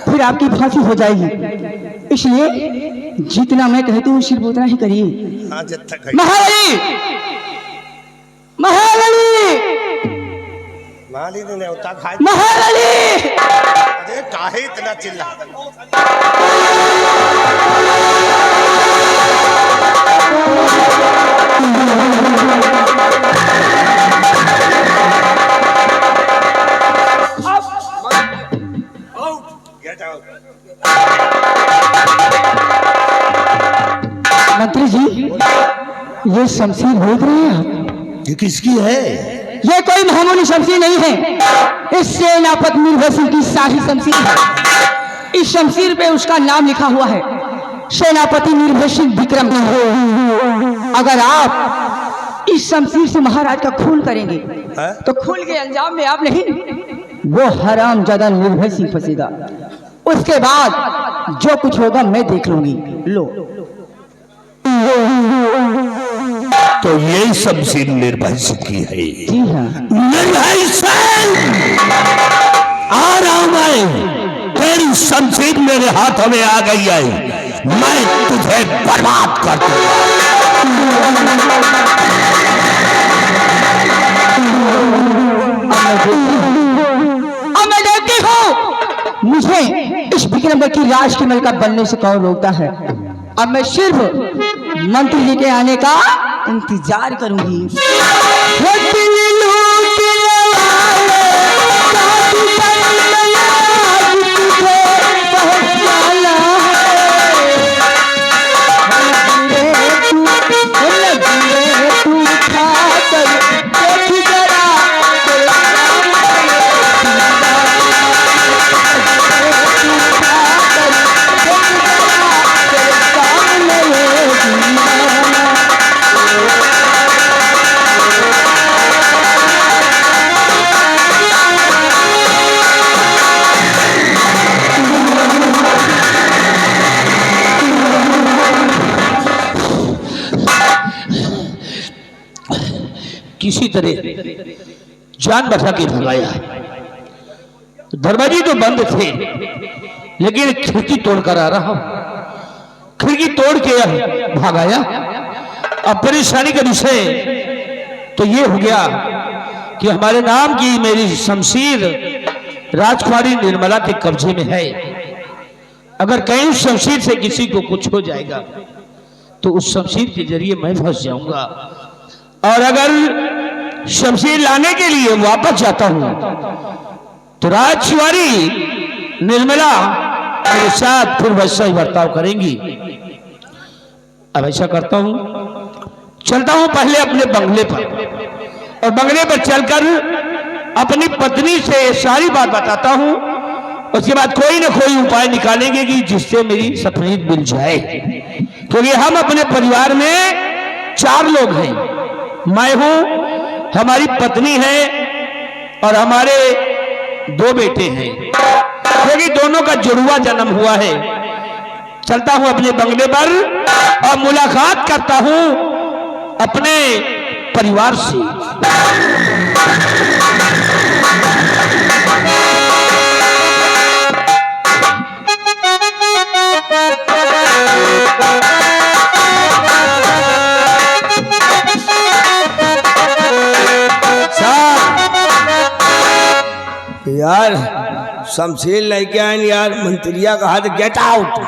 फिर आपकी फांसी हो जाएगी। इसलिए जितना मैं कहती हूँ सिर्फ उतना ही करिए। महारानी, महारानी, महारानी, अरे काहे इतना चिल्ला? मंत्री जी, ये शमशीर देख रहे हैं आप? ये किसकी है? ये कोई मामूली शमशीर नहीं है, इस सेनापति निर्भय सिंह की शाही शमशीर है। इस शमशीर पे उसका नाम लिखा हुआ है, सेनापति निर्भय सिंह विक्रम। अगर आप इस शमशीर से महाराज का खून करेंगे तो खून के अंजाम में आप नहीं, वो हरामजादा निर्भय सिंह फंसेगा। उसके बाद जो कुछ होगा मैं देख लूंगी। लो, तो यही शमशीर निर्भय सिंह की है। जी हाँ, निर्भय सिंह, आ रहा हूं मैं। तेरी शमशीर मेरे हाथों में आ गई है, मैं तुझे बर्बाद कर दूंगा। अब मैं देखती हूँ मुझे इस विक्रम की राज की मलका बनने से कौन रोकता है। अब मैं सिर्फ मंत्री जी के आने का इंतजार करूंगी। किसी तरह जान बचा के भगाया। दरवाजे तो बंद थे, लेकिन खिड़की तोड़कर आ रहा हूं। खिड़की तोड़ के भगाया। अब परेशानी का विषय तो ये हो गया कि हमारे नाम की मेरी शमशीर राजकुमारी निर्मला के कब्जे में है। अगर कहीं शमशीर से किसी को कुछ हो जाएगा तो उस शमशीर के जरिए मैं फंस जाऊंगा। और अगर शमशीर लाने के लिए वापस जाता हूं तो राजकुमारी निर्मला मेरे साथ फिर वैसा ही बर्ताव करेंगी। अब ऐसा करता हूं, चलता हूं पहले अपने बंगले पर, और बंगले पर चलकर अपनी पत्नी से सारी बात बताता हूं। उसके बाद कोई ना कोई उपाय निकालेंगे कि जिससे मेरी सपनी मिल जाए। क्योंकि हम अपने परिवार में 4 लोग हैं। मैं हूं, हमारी पत्नी है और हमारे 2 बेटे हैं, क्योंकि दोनों का जुड़वा जन्म हुआ है। चलता हूं अपने बंगले पर और मुलाकात करता हूं अपने परिवार से। यार शमशीर लेके आए यार, मंत्रिया कहा था गेट आउट।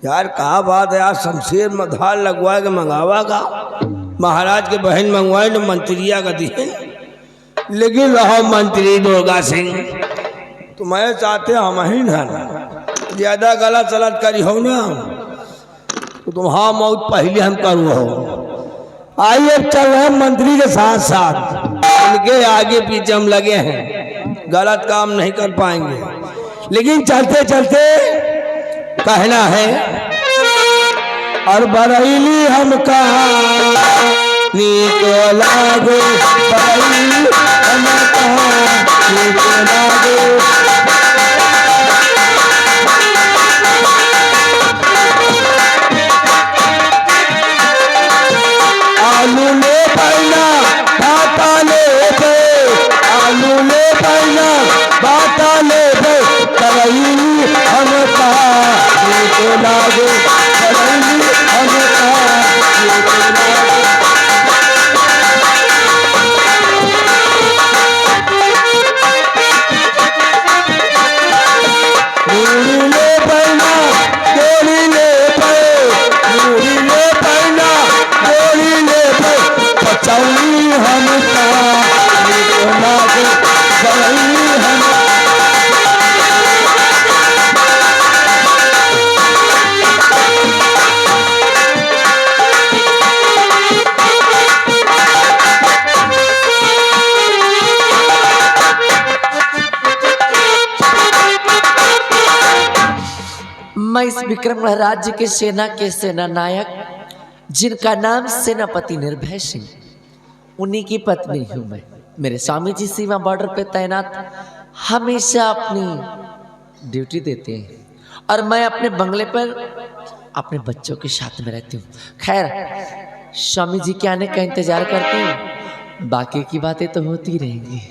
यार कहा बात है यार, शमशीर में धार लगवा के मंगावा का, महाराज के बहन मंगवाए तो मंत्रिया का दिए। लेकिन रहो मंत्री दुर्गा सिंह, तुम्हें चाहते हम ही ना ज्यादा गलत सलत करी हो ना तो तुम्हारा मौत पहले हम करूँ हो। आइए चल रहे मंत्री के साथ साथ, उनके आगे पीछे हम लगे हैं, गलत काम नहीं कर पाएंगे। लेकिन चलते चलते कहना है, और बरैली हम नीको लागे, बरैली हम नीको लागे। आलू ले पड़ना बाता ले दे, आलू ले पड़ना बाता ले दे, मैं इस विक्रमगढ़ राज्य के सेना के सेना नायक जिनका नाम सेनापति निर्भय सिंह, उन्हीं की पत्नी हूँ मैं। मेरे स्वामी जी सीमा बॉर्डर पे तैनात हमेशा अपनी ड्यूटी देते हैं और मैं अपने बंगले पर अपने बच्चों के साथ में रहती हूँ। खैर, स्वामी जी के आने का इंतजार करती हूँ, बाकी की बातें तो होती रहेंगी।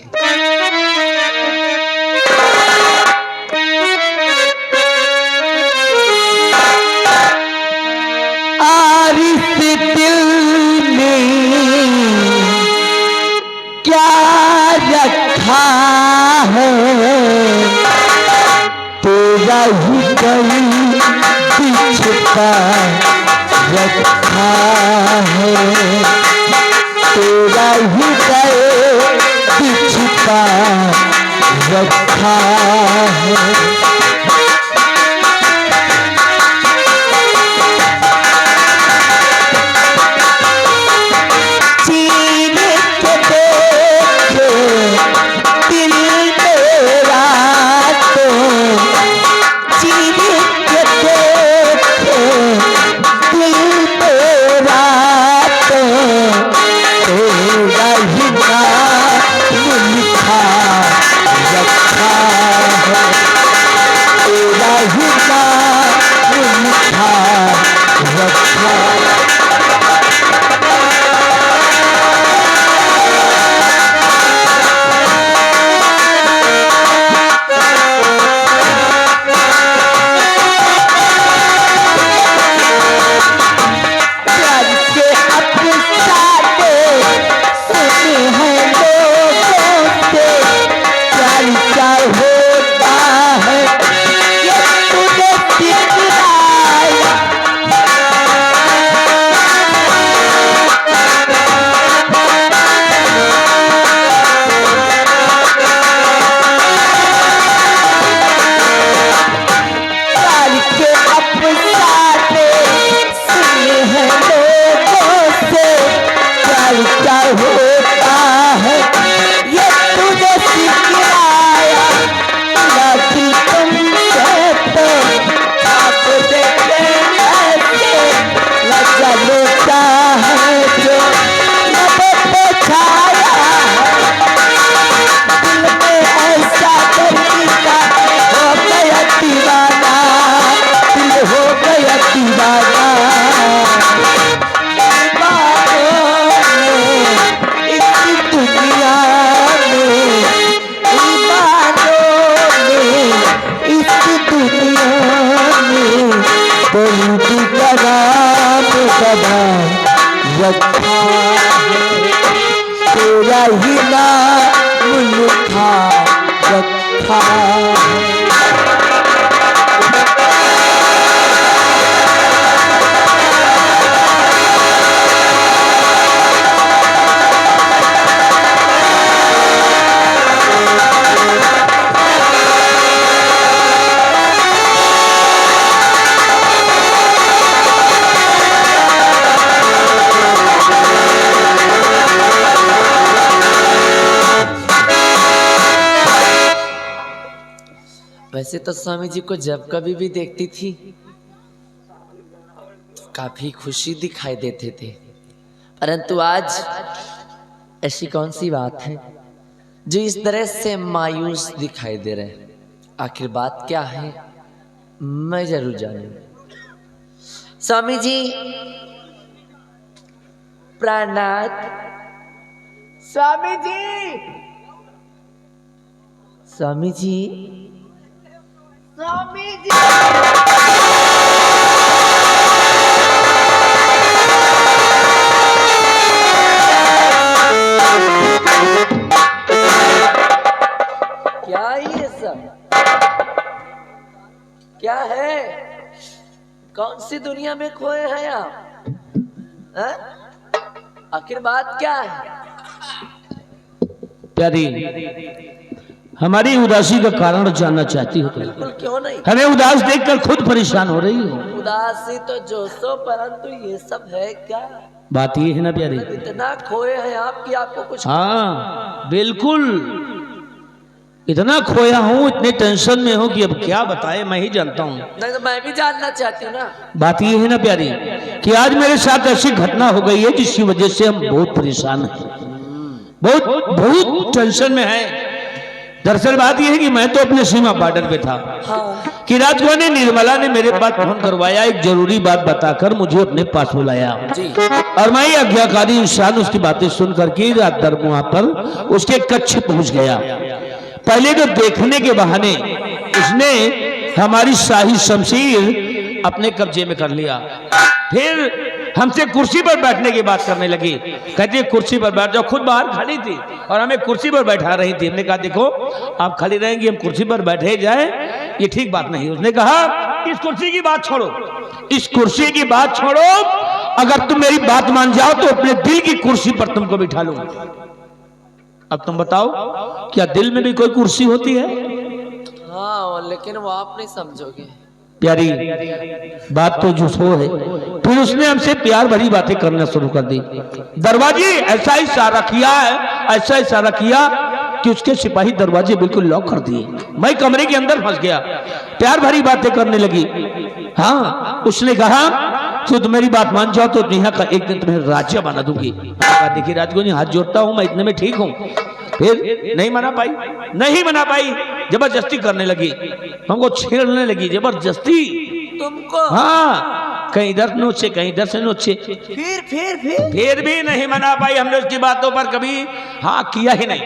रखा है तेरा ही कोई बिछता रखा है, तेरा ही कोई बिछता रखा है। तेरा ही नाम लिखा रखा है। वैसे तो स्वामी जी को जब कभी भी देखती थी तो काफी खुशी दिखाई देते थे, परंतु आज ऐसी कौन सी बात है जो इस तरह से मायूस दिखाई दे रहे हैं? आखिर बात क्या है, मैं जरूर जानूं। स्वामी जी प्राणात। स्वामी जी, स्वामी जी, स्वामी जी। क्या ये सब क्या है? कौन सी दुनिया में खोए हैं आप? आखिर बात क्या है? प्यारी, हमारी उदासी का कारण जानना चाहती हो? बिल्कुल, क्यों नहीं। हमें उदास देखकर खुद परेशान हो रही हो। उदासी तो जो सो, परंतु ये सब है क्या? बात ये है ना प्यारी, इतना खोए हैं आप कि आपको कुछ। हाँ बिल्कुल, इतना खोया हूँ, इतने टेंशन में हूँ कि अब क्या बताए, मैं ही जानता हूँ। नहीं तो मैं भी जानना चाहती हूँ ना। बात ये है ना प्यारी कि आज मेरे साथ ऐसी घटना हो गई है जिसकी वजह से हम बहुत परेशान हैं, बहुत बहुत टेंशन में हैं। दरअसल बात यह है कि मैं तो अपने सीमा बॉर्डर पे था कि राजकुमार ने निर्मला ने मेरे पास फोन करवाया, एक जरूरी बात बताकर मुझे अपने पास बुलाया और मैं आज्ञाकारी इंसान उसकी बातें सुन करके रात दर वहां पर उसके कक्ष पहुंच गया। पहले तो देखने के बहाने उसने हमारी शाही शमशीर अपने कब्जे में कर लिया, फिर हमसे कुर्सी पर बैठने की बात करने लगी। कहती है कुर्सी पर बैठ जाओ, खुद बाहर खड़ी थी और हमें कुर्सी पर बैठा रही थी। हमने कहा देखो आप खड़ी रहेंगी, हम कुर्सी पर बैठे जाए, ये ठीक बात नहीं। उसने कहा इस कुर्सी की बात छोड़ो, इस कुर्सी की बात छोड़ो, अगर तुम मेरी बात मान जाओ तो अपने दिल की कुर्सी पर तुमको बिठा लूंगा। अब तुम बताओ क्या दिल में भी कोई कुर्सी होती है? हाँ लेकिन वो आप नहीं समझोगे। प्यारी बात तो जो सो है। फिर उसने हमसे प्यार भरी बातें करना शुरू कर दी। दरवाजे ऐसा इशारा किया है, ऐसा इशारा किया कि उसके सिपाही दरवाजे बिल्कुल लॉक कर दिए। मैं कमरे के अंदर फंस गया, प्यार भरी बातें करने लगी। हाँ उसने कहा तो तुम मेरी बात मान जाओ तो यहाँ का एक दिन तुम्हें राजा बना दूंगी। देखिए राजकुमारी हाथ जोड़ता हूँ, मैं इतने में ठीक हूँ। फिर नहीं मना पाई, जबरदस्ती करने लगी, हमको छेड़ने लगी जबरदस्ती तुमको? हाँ कहीं इधर नोचे कहीं इधर से नोचे। फिर भी नहीं मना पाई। हमने उसकी बातों पर कभी हाँ किया ही नहीं।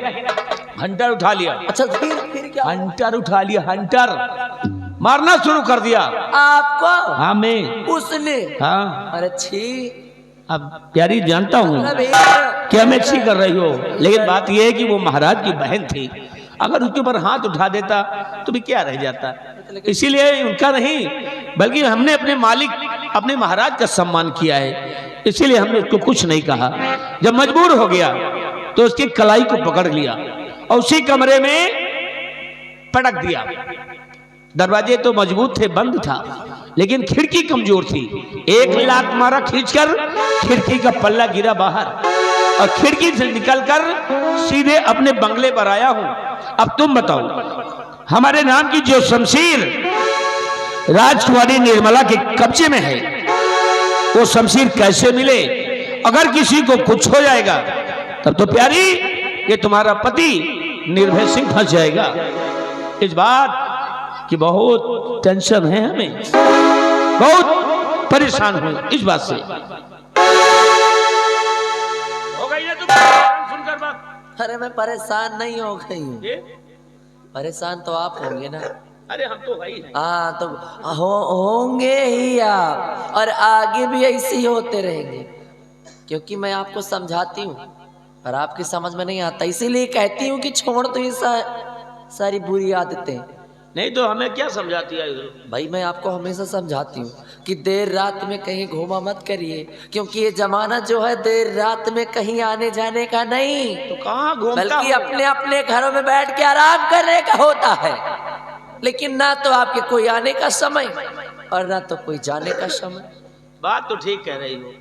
हंटर उठा लिया। अच्छा फिर क्या? हंटर उठा लिया, हंटर मारना शुरू कर दिया। आपको? हाँ मैं। उसने? हाँ। अरे छी। अब प्यारी जानता हूँ क्या मैं अच्छी कर रही हो, लेकिन बात यह है कि वो महाराज की बहन थी, अगर उसके ऊपर हाथ उठा देता तो भी क्या रह जाता। इसीलिए उनका नहीं बल्कि हमने अपने मालिक अपने महाराज का सम्मान किया है, इसीलिए हमने उसको कुछ नहीं कहा। जब मजबूर हो गया तो उसकी कलाई को पकड़ लिया और उसी कमरे में पटक दिया। दरवाजे तो मजबूत थे, बंद था, लेकिन खिड़की कमजोर थी। एक लात मारा खींचकर, खिड़की का पल्ला गिरा बाहर और खिड़की से निकलकर सीधे अपने बंगले पर आया हूं। अब तुम बताओ हमारे नाम की जो शमशीर राजकुमारी निर्मला के कब्जे में है, वो शमशीर कैसे मिले? अगर किसी को कुछ हो जाएगा तब तो प्यारी ये तुम्हारा पति निर्भय सिंह फंस जाएगा। इस बात कि बहुत टेंशन है, हमें बहुत परेशान हुए इस बात से। हो गई है तुम सुनकर बात? अरे मैं परेशान नहीं हो गई हूँ, परेशान तो आप होंगे ना। अरे हम तो भाई हैं। हाँ तो होंगे ही आप, और आगे भी ऐसे ही होते रहेंगे, क्योंकि मैं आपको समझाती हूँ पर आपकी समझ में नहीं आता। इसीलिए कहती हूँ कि छोड़ दो ये सारी बुरी आदतें। नहीं तो हमें क्या समझाती है भाई? मैं आपको हमेशा समझाती हूँ कि देर रात में कहीं घूमा मत करिए, क्योंकि ये जमाना जो है देर रात में कहीं आने जाने का नहीं, तो कहाँ घूमता बल्कि अपने अपने घरों में बैठ के आराम करने का होता है। लेकिन ना तो आपके कोई आने का समय और ना तो कोई जाने का समय। बात तो ठीक कह रही हो।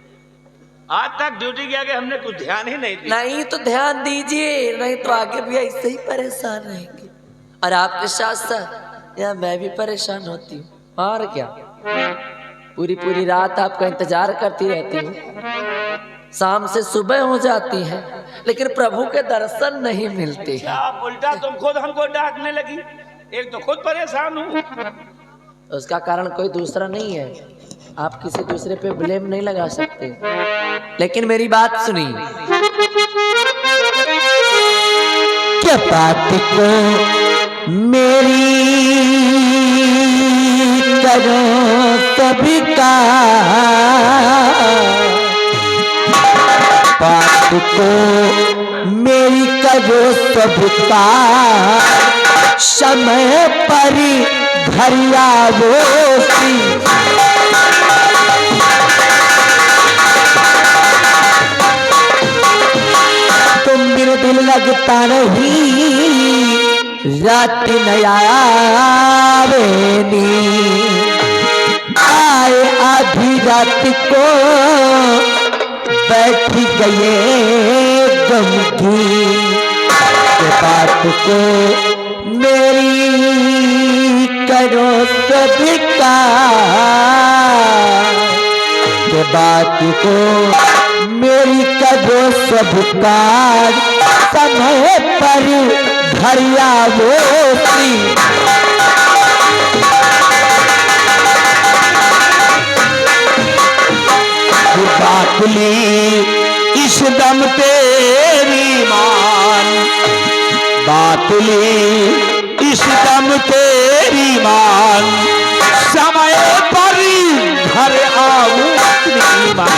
आज तक ड्यूटी के आगे हमने कुछ ध्यान ही नहीं दिया। नहीं तो ध्यान दीजिए, नहीं तो आगे भी ऐसे ही परेशान रहेंगे। और आपके साथ साथ या मैं भी परेशान होती हूँ, और क्या। पूरी पूरी रात आपका इंतजार करती रहती हूँ, शाम से सुबह हो जाती है, लेकिन प्रभु के दर्शन नहीं मिलते हैं। आप उल्टा तुम खुद हमको डांटने लगी। एक तो खुद परेशान हूँ। उसका कारण कोई दूसरा नहीं है, आप किसी दूसरे पे ब्लेम नहीं लगा सकते। लेकिन मेरी बात सुनिए। क्या बात को मेरी करो सभी का, बात को मेरी करो सबका, समय पर घर आवो सी। तुम मेरे दिल लगता नहीं, रात नया आवेनी, आए आधी रात को बैठ गए गम की। बात को करो स्वीकार, के बात को मेरी करो स्वीकार, समय पर भरिया वो बातली इस दम तेरी मान, बातली इस दम तेरी मान, समय पर घर आऊं अपनी मान।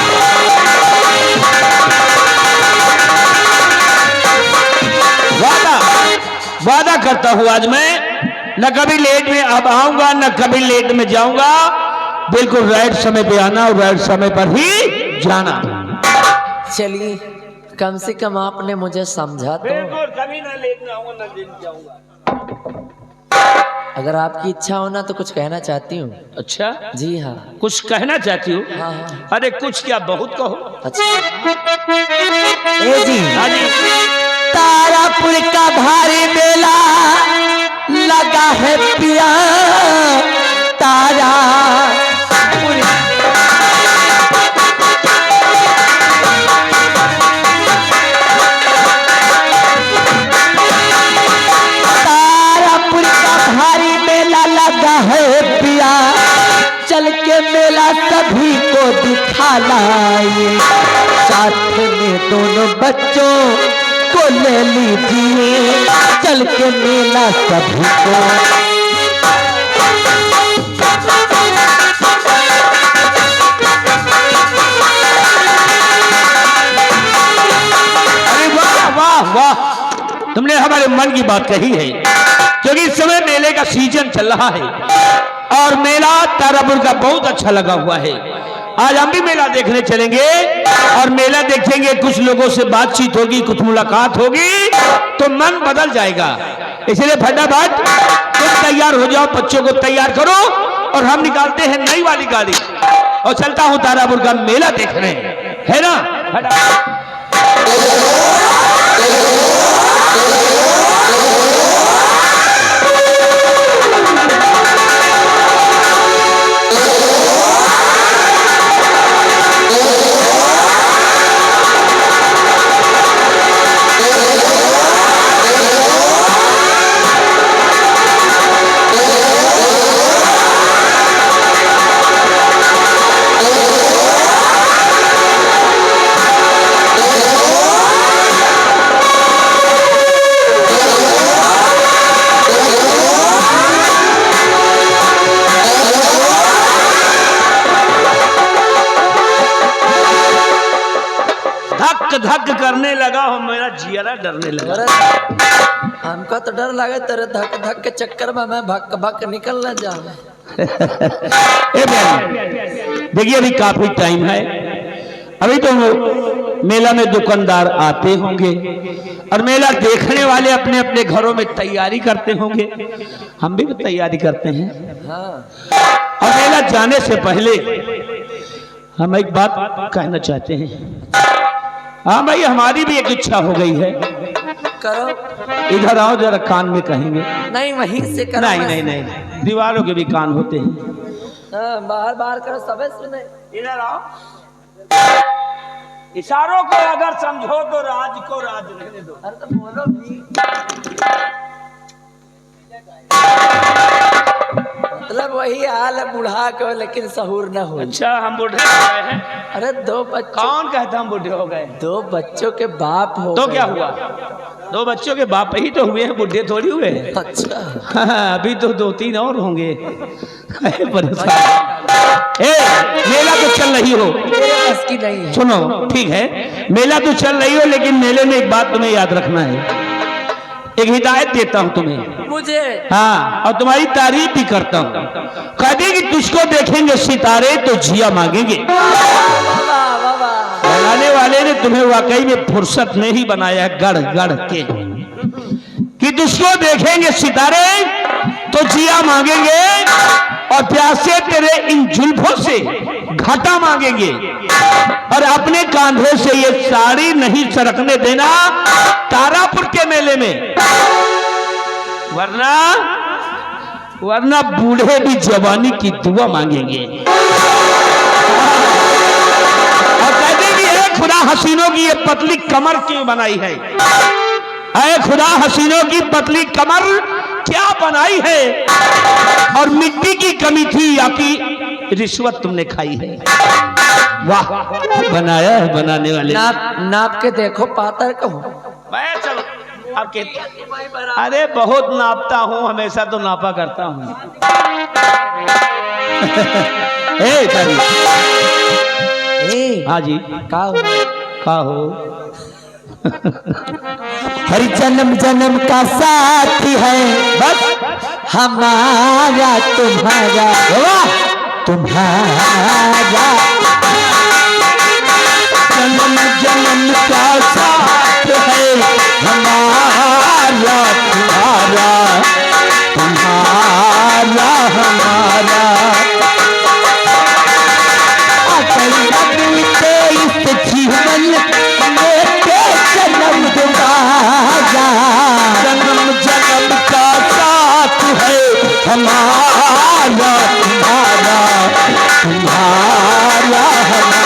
वादा करता हूं आज मैं न कभी लेट में अब आऊंगा न कभी लेट में जाऊंगा, बिल्कुल राइट समय पे आना और राइट समय पर ही जाना। चलिए कम से कम आपने मुझे समझा तो। बिल्कुल कभी ना लेट में आऊंगा ना लेट जाऊंगा। अगर आपकी इच्छा हो ना तो कुछ कहना चाहती हूँ। अच्छा जी हाँ। कुछ कहना चाहती हूँ? हाँ हाँ। अरे कुछ क्या बहुत कहो। अच्छा ए जी, हाँ जी। तारापुर का भारी मेला लगा है पिया, तारापुर तारापुर का भारी मेला लगा है पिया, चल के मेला सभी को दिखा लाए, साथ में दोनों बच्चों को ले लीजिए, चल के मेला सभी को। अरे वाह वाह वाह, तुमने हमारे मन की बात कही है, क्योंकि इस समय मेले का सीजन चल रहा है और मेला तारापुर का बहुत अच्छा लगा हुआ है। आज हम भी मेला देखने चलेंगे और मेला देखेंगे, कुछ लोगों से बातचीत होगी, कुछ मुलाकात होगी तो मन बदल जाएगा। इसलिए फटाफट तुम तैयार हो जाओ, बच्चों को तैयार करो और हम निकालते हैं नई वाली गाड़ी और चलता हूं तारापुर का मेला देखने, है ना? धक करने लगा हो, मेरा जियारा डरने लगा। हमको तो डर लगे तेरे धक धक के चक्कर में मैं भक भक निकल न जाऊं। देखिए अभी काफी टाइम है, अभी तो मेला में दुकानदार आते होंगे और मेला देखने वाले अपने अपने घरों में तैयारी करते होंगे, हम भी तो तैयारी करते हैं। हाँ। और मेला जाने से पहले हम एक बात कहना चाहते हैं। हाँ भाई, हमारी भी एक इच्छा हो गई है। करो। इधर आओ जरा, कान में कहेंगे। नहीं वहीं से करो। नहीं नहीं नहीं, दीवारों के भी कान होते हैं। बाहर बाहर करो, सबे सुने। इधर आओ। इशारों को अगर समझो तो राज को राज रहने दो। अरे तो बोलो भी। मतलब वही हाल है बूढ़ा को, लेकिन सहूर न हो। अच्छा, हम बूढ़े हो गए हैं? अरे दो बच्चों। कौन कहता हम बूढ़े हो गए? दो बच्चों के बाप हो तो गए। क्या हुआ? दो बच्चों के बाप ही तो हुए हैं, बूढ़े थोड़ी हुए हैं। अच्छा। हाँ, अभी तो 2-3 और होंगे। मेला तो चल रही हो, मेरे बस की नहीं है। सुनो ठीक है, मेला तो चल रही हो, लेकिन मेले में एक बात तुम्हें याद रखना है। एक हिदायत देता हूं तुम्हें। मुझे? हाँ, और तुम्हारी तारीफ भी करता हूँ। कहते कि तुझको देखेंगे सितारे तो जिया मांगेंगे। बनाने वाले ने तुम्हें वाकई में फुर्सत में ही बनाया है, गढ़ गढ़ के, कि तुझको देखेंगे सितारे तो जिया मांगेंगे और प्यासे तेरे इन जुल्फों से घाटा मांगेंगे, और अपने कांधे से ये साड़ी नहीं सरकने देना तारापुर के मेले में, वरना वरना बूढ़े भी जवानी की दुआ मांगेंगे और कहते कि हे खुदा हसीनों की ये पतली कमर क्यों बनाई है, हे खुदा हसीनों की पतली कमर क्या बनाई है, और मिट्टी की कमी थी या कि रिश्वत तुमने खाई है। वाह, बनाया है बनाने वाले। नाप नाप के देखो पातर को। मैं चलो आपके, अरे बहुत नापता हूँ, हमेशा तो नापा करता हूँ। हाँ जी, का हो हर जन्म जन्म का साथी है बस हमारा तुम्हारा तुम्हारा जन्म जन्म का साथ है हमारा तुम्हारा, तुम्हारा हमारा। इस जीवन में जन्म दोबारा, जन्म जन्म का साथ है हमारा तुम्हारा, तुम्हारा हमारा।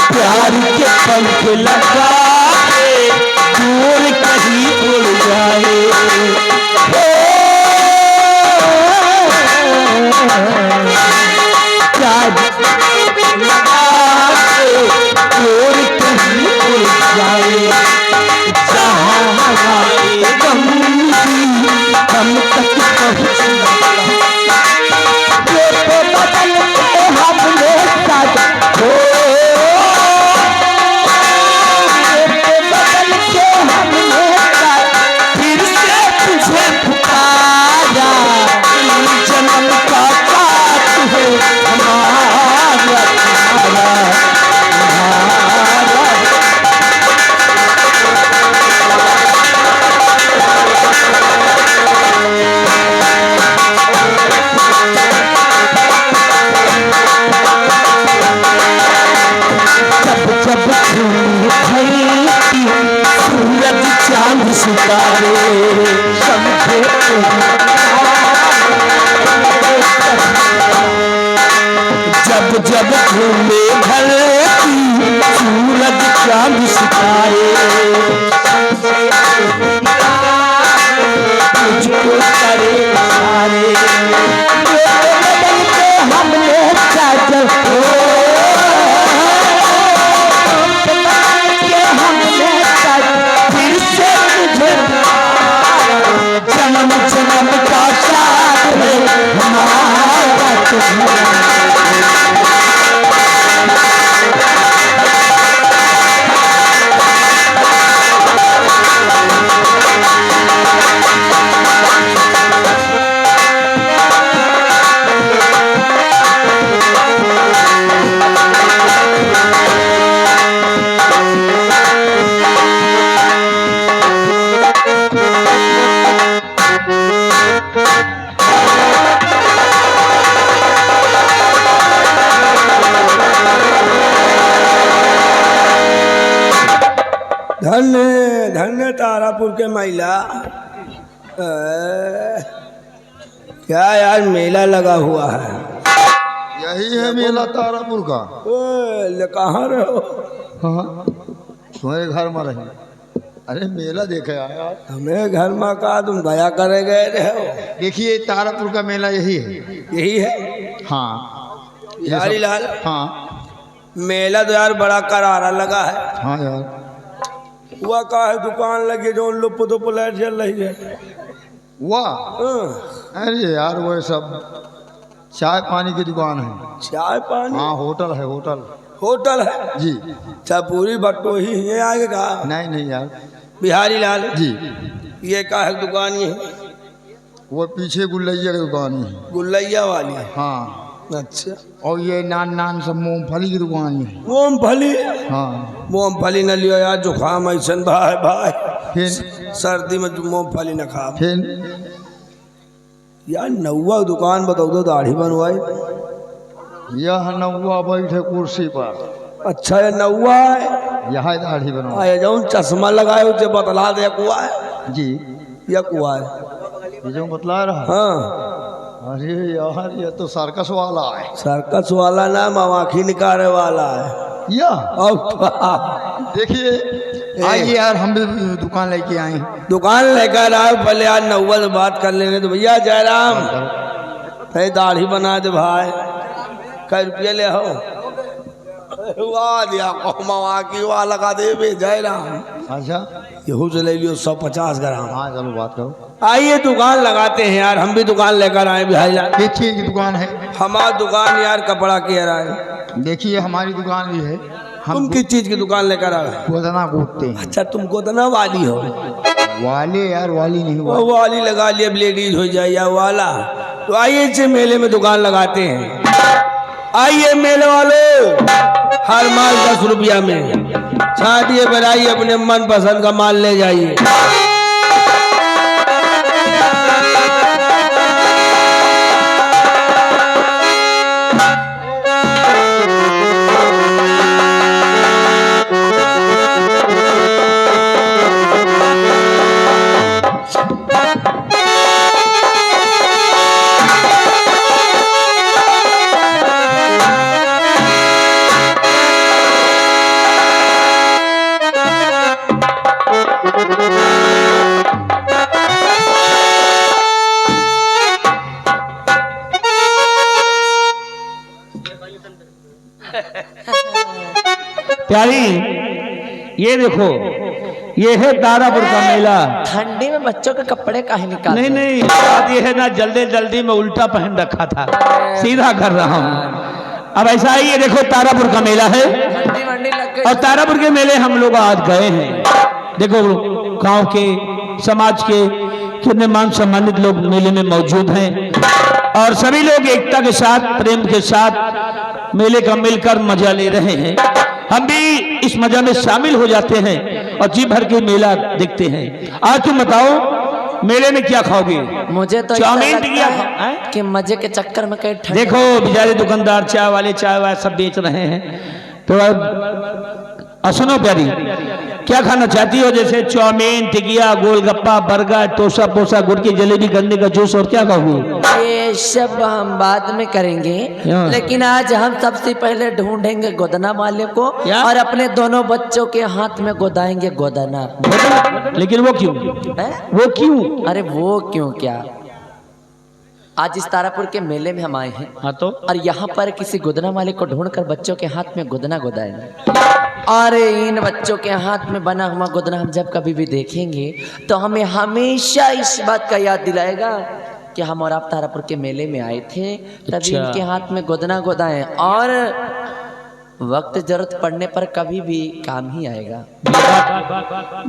प्यार के पंख लगा के दूर कहीं उड़ जाए, प्यार लगा के दूर कहीं उड़ जाए, जहाँ हमारे गम हम तक पहुँच बदल के हमने साथ हो, बदल के हमने साथ फिर से तुझे पुकारा, जन्म का साथ है हमारा तुम्हारा, तुम्हारा। जब जब धूप खरीदती सूरज चांद सितारे समझे जब जब घूमे धरती सूरज चांद सितारे, तुझको करे सारे, बदल के हमने साजल हो, बदल के हमने साजल फिर से तुझे जन्म जन्म का साथ है हमारा तुम्हारा। धन्य धन्य तारापुर के महिला। क्या यार मेला लगा हुआ है। यही है मेला तारापुर का। कहाँ रहो? तुम्हारे घर में रहे। अरे मेला देखे आया। हमें घर में कहा तुम गया करे गए रहे हो। देखिए तारापुर का मेला यही है। यही है? हाँ यारी लाल। हाँ मेला तो यार बड़ा करारा लगा है। हाँ यार हुआ का है दुकान लगी जो लुप तो लाइट जल रही है। वाह अरे यार वो सब चाय पानी की दुकान है। चाय पानी? हाँ होटल है। होटल होटल है जी। अच्छा पूरी बट्टो ही है आगे का? नहीं नहीं यार बिहारी लाल जी। ये का है दुकान? ये वो पीछे गुल्लैया की दुकान है। गुल्लैया वाली? हाँ अच्छा। और ये नान नान सब मूंगफली की दुकान है। मूंगफली? हाँ मूंगफली न लियो यार जुकाम ऐसा भाई भाई। फिर सर्दी में मूंगफली न खा। फिर यार नौवा दुकान बताओ तो दाढ़ी बनवाई। यह नौवा बैठे कुर्सी पर, अच्छा ये नौवा है। यह दाढ़ी बनवा। आए जाऊँ चश्मा लगाए उसे बतला दे कुआ है जी, या कुआ है। ये जो बतला रहा। हाँ अरे यार ये तो सर्कस वाला है। सर्कस वाला ना मवाखी निकाले वाला है। यह और देखिए, आइए यार हम भी दुकान लेके आए हैं। दुकान लेकर आओ पहले यार नौवा से बात कर लेने तो भैया जयराम भाई दाढ़ी बना दे भाई। कै रुपये ले हो? वाह दिया मवाकी वाला लगा दे बे जयराम। अच्छा यहू से ले लियो 150 ग्राम। हाँ चलो बात करो। आइए दुकान लगाते हैं यार, हम भी दुकान लेकर आए भाईजान। देखिए की दुकान है, हमारी दुकान यार कपड़ा की है। देखिए हमारी दुकान भी है। तुम किस चीज की दुकान लेकर आए? गोदना कूदते हैं। अच्छा तुम गोदना वाली हो? वाले यार, वाली नहीं वो वाली लगा लिया, लेडीज हो जाए या वाला। तो आइए इसे मेले में दुकान लगाते हैं। आइए मेले वालों, हर माल 10 रुपया में छाटिए बनाइए, अपने मन पसंद का माल ले जाइए। प्यारी ये देखो, ये है तारापुर का मेला। ठंडी में बच्चों के कपड़े काहे निकाल? नहीं नहीं, बात ये है ना, जल्दी जल्दी में उल्टा पहन रखा था, सीधा कर रहा हूँ। अब ऐसा ही ये देखो, तारापुर का मेला है ठंडी वंडी लग गई। और तारापुर के मेले हम लोग आज गए हैं। देखो गांव के, समाज के कितने मान सम्मानित लोग मेले में मौजूद हैं और सभी लोग एकता के साथ, प्रेम के साथ मेले का मिलकर मजा ले रहे हैं। हम भी इस मजा में शामिल हो जाते हैं और जी भर के मेला देखते हैं। आज तुम बताओ मेले में क्या खाओगे? मुझे तो चाउमीन ऐसा टिकिया लगता है कि मजे के चक्कर में कहीं ठंड। देखो बेचारे दुकानदार चाय वाले चाय वाय सब बेच रहे हैं। तो अब सुनो प्यारी, क्या खाना चाहती हो? जैसे चाउमीन, टिकिया, गोलगप्पा, बर्गर, टोसा पोसा, गुड़ की जलेबी, गन्ने का जूस, और क्या खाओगे? ये सब हम बाद में करेंगे, क्या? लेकिन आज हम सबसे पहले ढूंढेंगे गोदना वाले को क्या? और अपने दोनों बच्चों के हाथ में गोदाएंगे गोदना। लेकिन वो क्यों? है? वो क्यों? अरे वो क्यों क्या, आज इस तारापुर के मेले में हम आए हैं हाँ तो और यहाँ पर किसी गोदना वाले को ढूंढकर बच्चों के हाथ में गोदना गोदाएंगे। और इन बच्चों के हाथ में बना हुआ गोदना हम जब कभी भी देखेंगे तो हमें हमेशा इस बात का याद दिलाएगा कि हम और आप तारापुर के मेले में आए थे, तभी अच्छा। इनके हाथ में गोदना गोदाएं और वक्त जरूरत पड़ने पर कभी भी काम ही आएगा।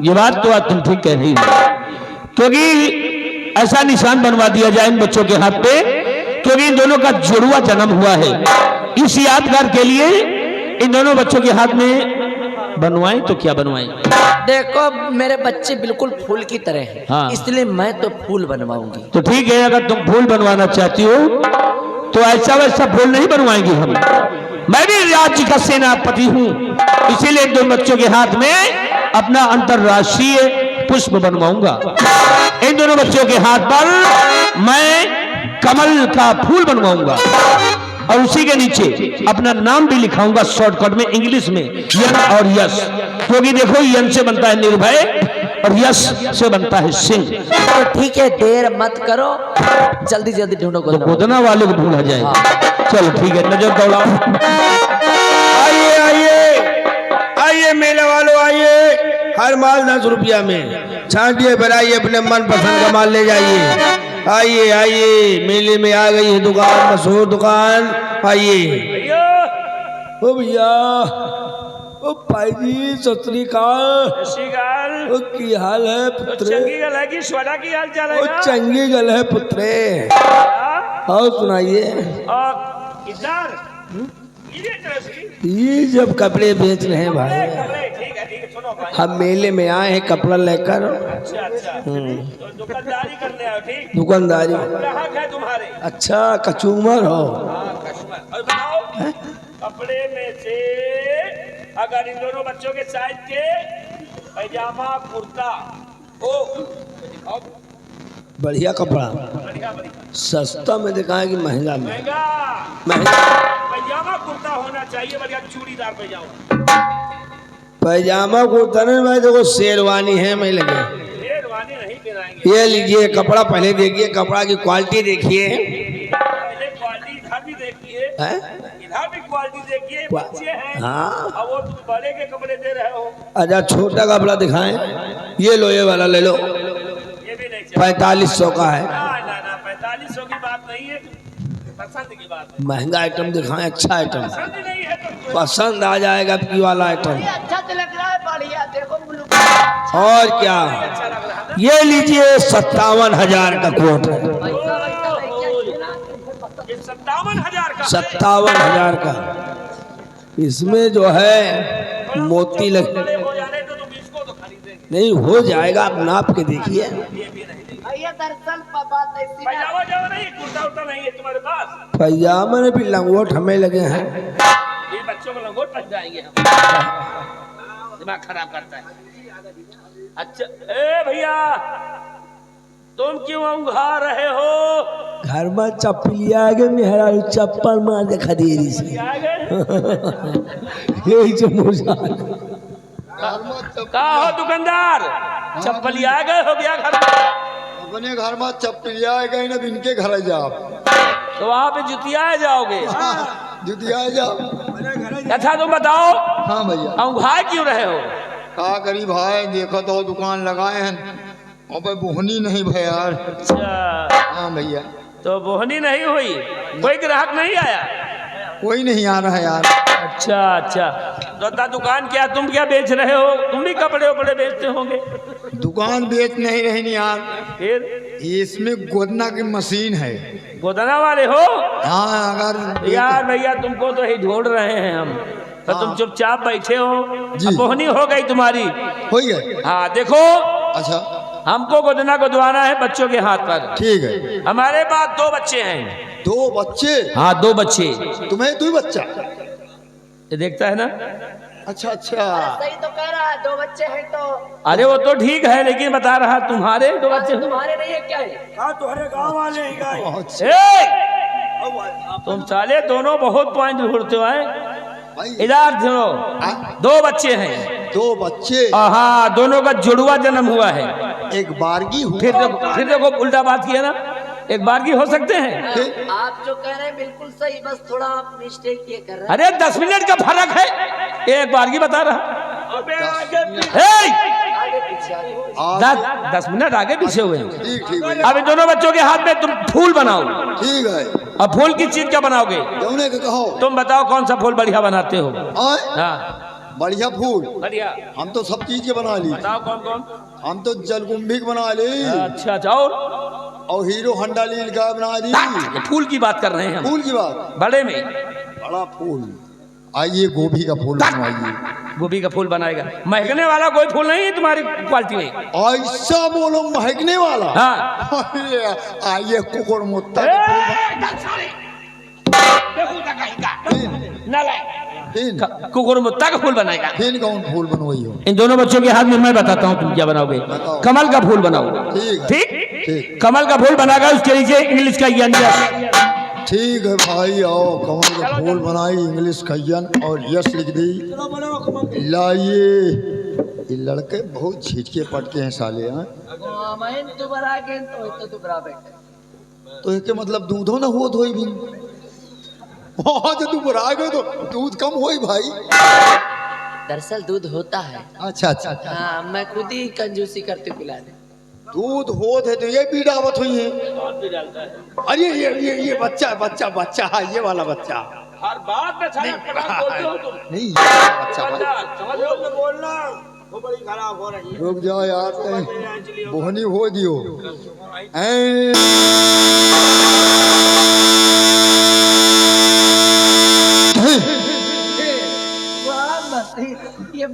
ये बात तो आज तुम ठीक कह रही हो, क्योंकि ऐसा निशान बनवा दिया जाए इन बच्चों के हाथ पे, क्योंकि इन दोनों का जुड़वा जन्म हुआ है। इस यादगार के लिए इन दोनों बच्चों के हाथ में बनवाएं तो क्या बनवाएं? देखो मेरे बच्चे बिल्कुल फूल की तरह हैं, हाँ। इसलिए मैं तो फूल बनवाऊंगी। तो ठीक है, अगर तुम फूल बनवाना चाहती हो तो ऐसा वैसा फूल नहीं बनवाएंगे हम। मैं भी राज्य का सेनापति हूँ, इसीलिए इन दोनों बच्चों के हाथ में अपना अंतरराष्ट्रीय पुष्प बनवाऊंगा। इन दोनों बच्चों के हाथ पर मैं कमल का फूल बनवाऊंगा और उसी के नीचे अपना नाम भी लिखाऊंगा शॉर्टकट में इंग्लिश में, यन और यश। क्योंकि देखो यन से बनता है निर्भय और यश से बनता है सिंह। तो ठीक है, देर मत करो, जल्दी जल्दी ढूंढो तो गोदना। गोदना वाले को ढूंढा जाए। चलो ठीक है, नजर दौड़ाओ। आइए आइए आइए मेले वालों आइए, हर माल 10 रुपया में छाटिए बनाइए, अपने मन पसंद का माल ले जाइए। आइए आइए, मेले में आ गई है दुकान, मशहूर दुकान। आइए ओ भैया, ओ भाई जी, सत श्री अकाल। ओ की हाल है पुत्रे? चंगी गल है कि सोडा की हाल चाल है? ओ चंगी गल है पुत्रे। और सुनाइए। ये जब कपड़े बेच रहे हैं भाई, हम मेले में आए हैं कपड़ा लेकर। तो दुकानदारी करने आओ, ठीक? दुकानदारी। ग्राहक है तुम्हारे। अच्छा कचूमर हो। और बताओ कपड़े में से अगर इन दोनों बच्चों के साइज के पैजामा कुर्ता हो दिखाओ। बढ़िया कपड़ा, बढ़िया बढ़िया सस्ता में दिखाए कि महंगा में? महंगा महंगा। पैजामा कुर्ता होना चाहिए, बढ़िया चूड़ीदार पैजामा। पैजामा कुर्ता नहीं भाई, देखो शेरवानी है मैं लगे। शेरवानी नहीं पहनाएंगे। ये लीजिए कपड़ा, पहले देखिए कपड़ा की क्वालिटी देखिए। पहले क्वालिटी इधर भी देखिए, हैं? इधर भी क्वालिटी देखिए। बच्चे हैं हाँ। और वो तुम बड़े के कपड़े दे रहे हो। अच्छा छोटा कपड़ा दिखाएं। ये लो, ये वाला ले लो, ये भी नहीं चाहिए। 4500 का है। ना 4500 की बात नहीं है, पसंद की बात है। महंगा आइटम दिखाएं, अच्छा आइटम, पसंद नहीं है तो पसंद आ जाएगा आपकी वाला आइटम। अच्छा तो लग रहा है, बढ़िया देखो ब्लू। और क्या, ये लीजिए 57,000 का कोट है। 57,000 का। 57,000 का। इसमें जो है मोती लग बड़े हो जाने तो तुम इसको तो खरीदेंगे। नहीं, हो जाएगा, आप नाप के देखिए। ये भी नहीं। भैया दरअसल बात ऐसी है। पैजामा जावा नहीं, कुर्ता उर्ता नहीं है तुम्हारे पास। पैजामा में भी लंगोट हमें लगे हैं। ये बच्चों को लंगोट पहन जाएंगे हम। दिमाग खराब करता है। अच्छा ए भैया, तुम क्यों उंघा रहे हो? घर में चप्पलिया के मेहरा चप्पल मार दे खदेरी से। आ गए? यही जो मुझा का हो दुकानदार, चप्पल आ गए हो गया घर में? अपने घर में चप्पलिया गए ना, इनके घर जाओ तो वहाँ पे जुतिया जाओगे। जुतिया जाओ। अच्छा तुम बताओ, हाँ भैया। उंघा क्यों रहे हो? का करी भाई, देखो तो दुकान लगाए हैं और भाई बोहनी नहीं भाई यार। अच्छा हाँ भैया, तो बोहनी नहीं हुई, कोई ग्राहक नहीं आया? कोई नहीं आ रहा है यार। अच्छा अच्छा, तो दुकान क्या, तुम क्या बेच रहे हो? तुम भी कपड़े वपड़े बेचते होंगे। दुकान बेच नहीं रही यार, फिर इसमें गोदना की मशीन है। गोदना वाले हो? हाँ अगर यार भैया तुमको तो ही ढूंढ रहे हैं हम, तो तुम चुपचाप बैठे हो। जी। अब बोहनी हो गई तुम्हारी। हो गए। हाँ देखो, अच्छा हमको गोदना गोदवाना है बच्चों के हाथ पर। ठीक है। हमारे पास 2 बच्चे हैं। 2 बच्चे? हाँ 2 बच्चे। तुम्हें 2 बच्चा? ये देखता है ना? अच्छा अच्छा। सही तो कह रहा है, 2 बच्चे हैं तो। अरे वो तो ठीक है, लेकिन बता रहा तुम्हारे 2 बच्चे हैं। तुम्हारे नहीं है क्या है? तुम्हारे गाँव वाले ही गाय। अच्छा तुम साले दोनों बहुत पॉइंट ढूंढते हो। भाई। इधर सुनो, हाँ? 2 बच्चे हैं। 2 बच्चे? हाँ दोनों का जुड़वा जन्म हुआ है। एक बारगी हुआ। फिर देखो उल्टा बात किया ना, एक बारगी हो सकते हैं। आप जो कह रहे हैं बिल्कुल सही, बस थोड़ा आप मिस्टेक ये कर रहे हैं। अरे 10 मिनट का फर्क है, एक बारगी बता रहा। आगे पीछे आगे। 10 मिनट आगे पीछे हुए हैं। ठीक ठीक भैया। अब इन दोनों बच्चों के हाथ में तुम फूल बनाओ। ठीक है। अब फूल की चीज क्या बनाओगे? जौने के कहो। तुम बताओ कौन सा फूल बढ़िया बनाते हो? आए? हाँ बढ़िया फूल। बढ़िया, हम तो सब चीज के बना ली। बताओ कौन कौन? हम तो जलकुंभी के बना ली अच्छा अच्छा, और हीरो हंडा लील का बना ली। ये फूल की बात कर रहे हैं हम, फूल की बात। बड़े में। बड़ा फूल। आइए गोभी का फूल बनवाइए। गोभी का फूल बनाएगा। महकने वाला कोई फूल नहीं है तुम्हारी क्वालिटी में। ऐसा बोलो, महकने वाला। हाँ अरे, आइए कुकुर मुत्ता का फूल। कुकुर मुत्ता का फूल बनाएगा। फिर कौन फूल बनवाइयो? इन दोनों बच्चों के हाथ में मैं बताता हूँ तुम क्या बनाओगे। बताओ। कमल का फूल बनाओ। ठीक है। ठीक, ठीक। कमल का फूल बनाएगा, उसके नीचे इंग्लिश का यस। ठीक है भाई, आओ कमल का फूल बनाई, इंग्लिश खयन और यस लिख दी। लाइए। ये लड़के बहुत झिझके पटके हैं साले। हाँ तो इसके मतलब दूधो ना हुआ धोई भी। जो तू बरा गए तो दूध कम होई भाई। दरअसल दूध होता है। अच्छा अच्छा अच्छा। हाँ, मैं खुद ही कंजूसी करते पिला दे। दूध होत है तो ये पीड़ावत हुई है। अरे ये बच्चा बच्चा बच्चा, हाँ ये वाला बच्चा। हर बात में साला प्रधान बोलते हो तुम। नहीं ये वाला बच्चा भाई। समझ लो मैं बोलना, वो बड़ी खराब हो रही है। रुक जाओ यार, कहीं बोहनी हो दियो। ऐ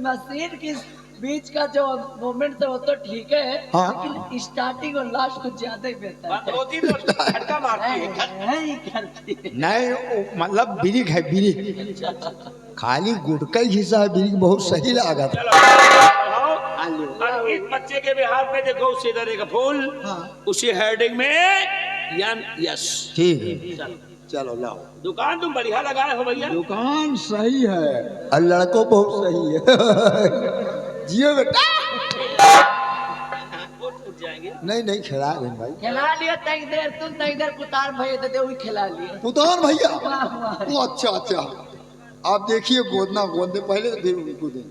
मशीन की बीच का जो मोमेंट है वो तो ठीक है, हाँ। लेकिन स्टार्टिंग और लास्ट कुछ ज्यादा ही बेहतर होती तो झटका मारती है। है ही करती है। नहीं वो मतलब बिरिक है बिरिक, खाली गुटका ही हिस्सा है बिरिक, बहुत सही लागत। और इस बच्चे के भी हाथ में देखो उसी तरह का फूल, उसी हेडिंग में यन यस। ठीक है चलो लाओ। दुकान तुम बढ़िया लगाए हो भैया। दुकान सही है और लड़कों बहुत सही है। जियो बेटा। नहीं नहीं खिला गए भाई। खिला लिया तक देर, तुम तक देर पुतार भैया देते हुए खिला लिए। पुतान भैया वो अच्छा अच्छा, आप देखिए गोदना गोदने पहले तो फिर उनको दें।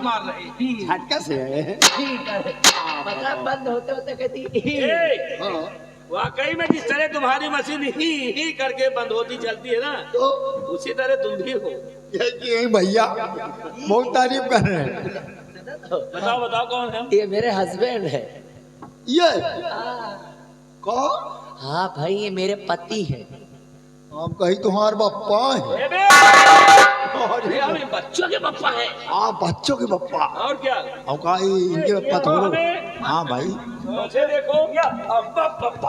मार रही झटका से है। ठीक है, मतलब बंद होते होते कहती हाँ। वाकई में जिस तरह तुम्हारी मशीन ही करके बंद होती चलती है ना, तो उसी तरह तुम भी हो। यही भैया बहुत तारीफ कर रहे हैं। बताओ बताओ कौन है? ये मेरे हस्बैंड है। ये कौन? हाँ भाई ये मेरे पति है। आप कही तुम्हारे पप्पा है? अरे हमें बच्चों के पप्पा है। आप बच्चों के पप्पा? और क्या? और कहा इनके पप्पा थोड़ो। हाँ भाई मुझे देखो क्या अब्बा पप्पा।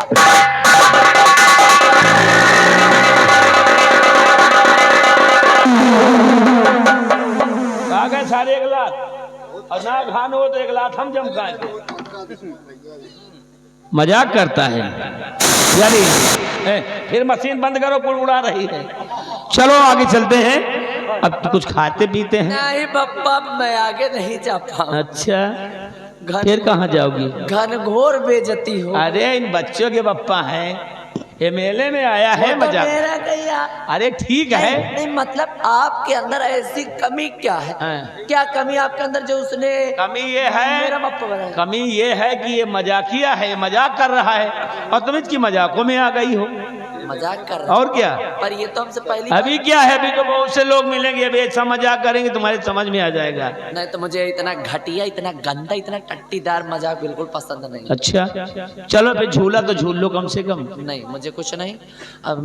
आ गए सारे 1 लाख और ना खान हो तो 1 लाख हम जम खाएंगे। मजाक करता है यानी। फिर मशीन बंद करो, कुल उड़ा रही है। चलो आगे चलते हैं, अब तो कुछ खाते पीते हैं। नहीं पप्पा मैं आगे नहीं जा पाऊँ। अच्छा फिर कहाँ जाओगी? घनघोर बेइज्जती हो। अरे इन बच्चों के पप्पा हैं, ये मेले में आया है मजाक। मेरा गया। अरे ठीक है। नहीं मतलब आपके अंदर ऐसी कमी क्या है? हाँ। क्या कमी आपके अंदर जो उसने कमी ये है, मेरा पप्पा बनाया? कमी ये है कि ये मजाकिया है, मजाक कर रहा है और तुम इसकी मजाकों में आ गई हो। मजाक कर रहा और क्या? पर ये तो हमसे पहले अभी क्या है, अभी तो बहुत से लोग मिलेंगे, अभी ऐसा मजाक करेंगे तुम्हारे समझ में आ जाएगा। नहीं तो मुझे इतना घटिया, इतना गंदा, इतना टट्टीदार मजाक बिल्कुल पसंद नहीं। अच्छा चलो फिर झूला तो झूल लो कम से कम। नहीं मुझे कुछ नहीं, अब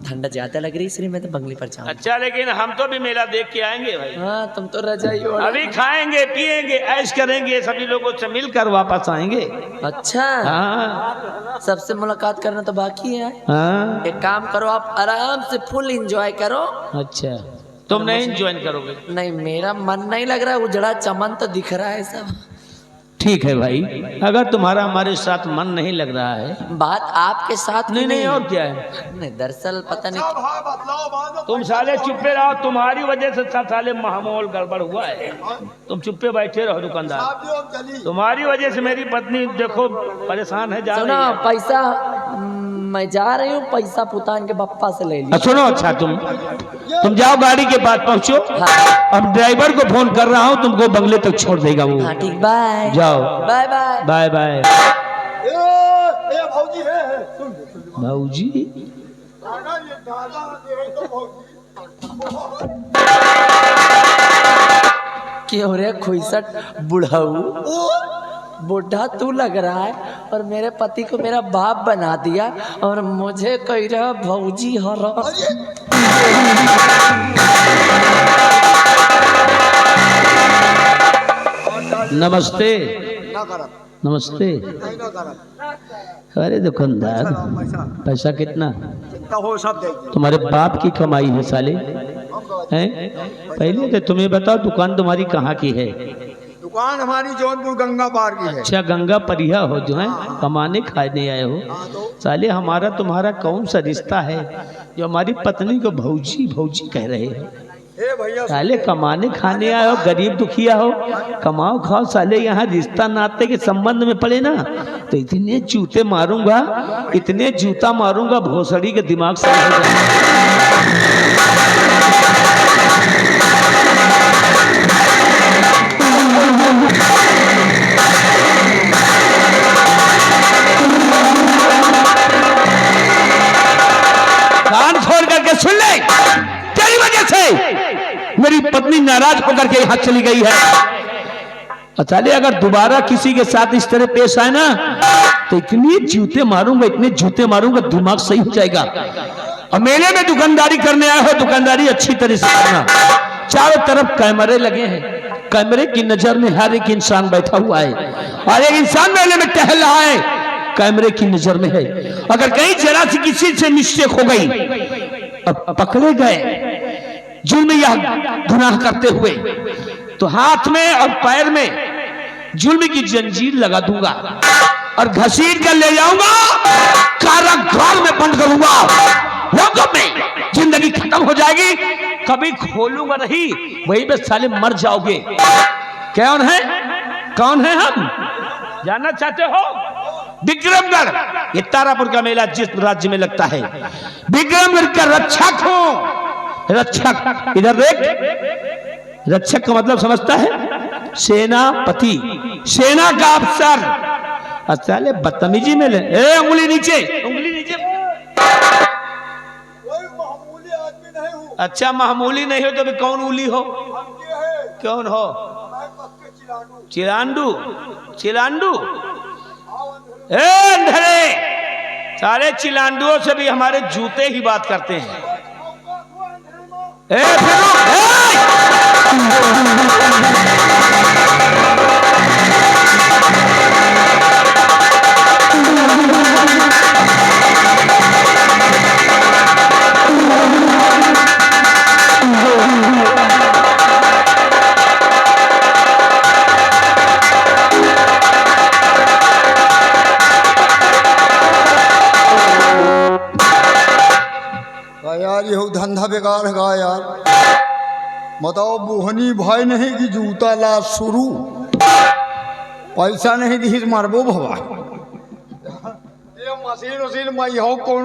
ठंडा ज्यादा लग रही इसलिए मैं तो बंगले पर जाऊँ। अच्छा लेकिन हम तो भी मेला देख के आएंगे भाई। हाँ तुम तो रजाई ओढ़। अभी खाएंगे पिएंगे ऐश करेंगे, सभी लोगों से मिलकर वापस आएंगे। अच्छा हाँ सबसे मुलाकात करना तो बाकी है। हाँ। एक काम करो आप आराम से फुल एंजॉय करो। अच्छा तुम नहीं ज्वाइन करोगे? नहीं मेरा मन नहीं लग रहा है, उजड़ा चमन तो दिख रहा है सब। ठीक है भाई, अगर तुम्हारा हमारे साथ मन नहीं लग रहा है। बात आपके साथ नहीं नहीं और क्या है? नहीं दरअसल पता नहीं। तुम साले चुप्पे रहो, तुम्हारी वजह से सब साले माहौल गड़बड़ हुआ है। तुम चुप्पे बैठे रहो दुकानदार, तुम्हारी वजह से मेरी पत्नी देखो परेशान है, जा रही सुनो है। पैसा मैं जा रही हूँ, पैसा पुतान के बप्पा से ले लिया। सुनो अच्छा तुम जाओ गाड़ी के पास पहुंचो। हाँ। अब ड्राइवर को फोन कर रहा हूँ, तुमको बंगले तक छोड़ देगा वो। हाँ ठीक बाय। जाओ बाय बाय बाय बाय। भाजी है भाऊजी क्यों रे खुईसट बुढ़ाऊ, बुढ़ा तू लग रहा है और मेरे पति को मेरा बाप बना दिया और मुझे कह रहा भौजी हरा। नमस्ते नमस्ते। अरे दुकानदार पैसा कितना? हो सब देखिए। तुम्हारे बाप की कमाई है साले हैं? पहले तो तुम्हें बताओ दुकान तुम्हारी कहाँ की है? दुकान हमारी जौनपुर गंगा पार की है। अच्छा गंगा परिया हो जो है, कमाने खाने आए हो। साले हमारा तुम्हारा कौन सा रिश्ता है जो हमारी पत्नी को भौजी भौजी कह रहे हो? भैया साले कमाने खाने आए हो, गरीब दुखिया हो, कमाओ खाओ। साले यहाँ रिश्ता नाते के संबंध में पड़े ना तो इतने जूते मारूंगा, इतने जूता मारूंगा भोसड़ी के दिमाग से। कान खोल करके सुन ले, तेरी वजह से मेरी पत्नी नाराज होकर के यहाँ चली गई है। चले अगर दोबारा किसी के साथ इस तरह पेश आए ना तो इतने जूते मारूंगा, इतने जूते मारूंगा, दिमाग सही हो जाएगा। और मेले में दुकानदारी करने आए हो, दुकानदारी अच्छी तरह से करना। चारों तरफ कैमरे लगे हैं, कैमरे की नजर में हर एक इंसान बैठा हुआ है और एक इंसान मेले में टहल रहा है, कैमरे की नजर में है। अगर कहीं जरा सी किसी से मिस्टेक हो गई और पकड़े गए जुल्म या गुनाह करते हुए तो हाथ में और पैर में जुल्म की जंजीर लगा दूंगा और घसीट कर ले जाऊंगा, कारागार में बंद करूंगा। लोगों में जिंदगी खत्म हो जाएगी, कभी खोलूंगा नहीं, वहीं पे साले मर जाओगे। कौन है, कौन है हम जानना चाहते हो? विक्रमगढ़, ये तारापुर का मेला जिस राज्य में लगता है, विक्रमगढ़ का रक्षक हूं। रक्षक, इधर देख, रक्षक का मतलब समझता है? सेनापति, सेना का अफसर। अच्छा ले बदतमीजी में ले, उंगली नीचे, उंगली नीचे। मामूली आदमी नहीं हूँ। अच्छा मामूली नहीं हो तो भी कौन उली हो? कौन हो? चिलांडू, चिलांडू। अंधेरे, सारे चिलांडुओं से भी हमारे जूते ही बात करते हैं। यार ये धंधा बेकार है यार। बताओ बुहनी भाई नहीं कि जूता ला शुरू, पैसा नहीं दी मरबो भवा। ये मशीन उसीन मैं हो कौन